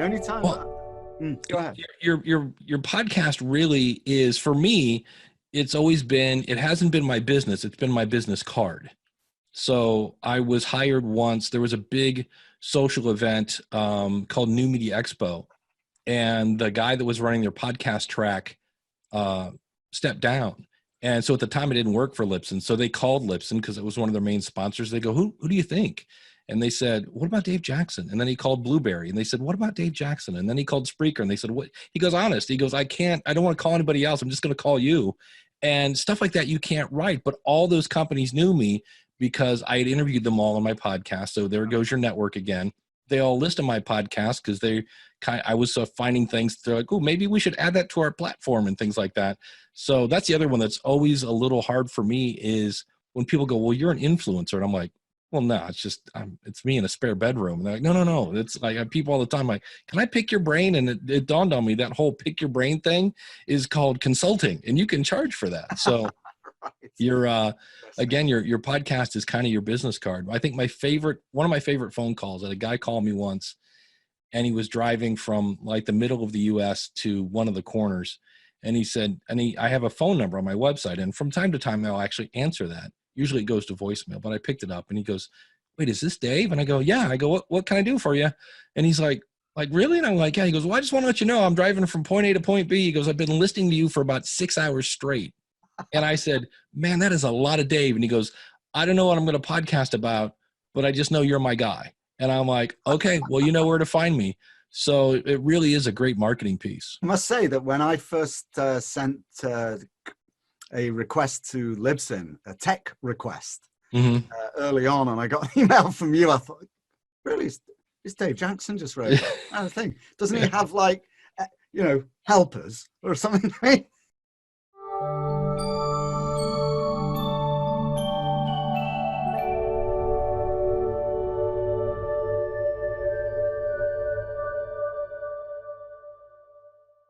The only time go ahead. Your podcast really is, for me, it's always been, it hasn't been my business. It's been my business card. So I was hired once. There was a big social event called New Media Expo. And the guy that was running their podcast track stepped down. And so at the time it didn't work for Libsyn. So they called Libsyn because it was one of their main sponsors. They go, who do you think? And they said, what about Dave Jackson? And then he called Blueberry and they said, what about Dave Jackson? And then he called Spreaker and they said, what? He goes, honest. He goes, I don't want to call anybody else. I'm just going to call you. And stuff like that you can't write. But all those companies knew me because I had interviewed them all on my podcast. So there goes your network again. They all list on my podcast because I was finding things. They're like, oh, maybe we should add that to our platform and things like that. So that's the other one that's always a little hard for me is when people go, well, you're an influencer. And I'm like, well, no, it's just, it's me in a spare bedroom. And they're like, no. It's like, I have people all the time like, can I pick your brain? And it dawned on me that whole pick your brain thing is called consulting and you can charge for that. So right. Again, your podcast is kind of your business card. I think one of my favorite phone calls that a guy called me once and he was driving from like the middle of the US to one of the corners. And he said, I have a phone number on my website. And from time to time, I'll actually answer that. Usually it goes to voicemail, but I picked it up and he goes, wait, is this Dave? And I go, yeah. I go, what can I do for you? And he's like, really? And I'm like, yeah. He goes, well, I just want to let you know I'm driving from point A to point B. He goes, I've been listening to you for about 6 hours straight. And I said, man, that is a lot of Dave. And he goes, I don't know what I'm going to podcast about, but I just know you're my guy. And I'm like, okay, well, you know where to find me. So it really is a great marketing piece. I must say that when I first sent a request to Libsyn, a tech request early on, and I got an email from you, I thought, really, is Dave Jackson just wrote that thing? Doesn't he have like, helpers or something?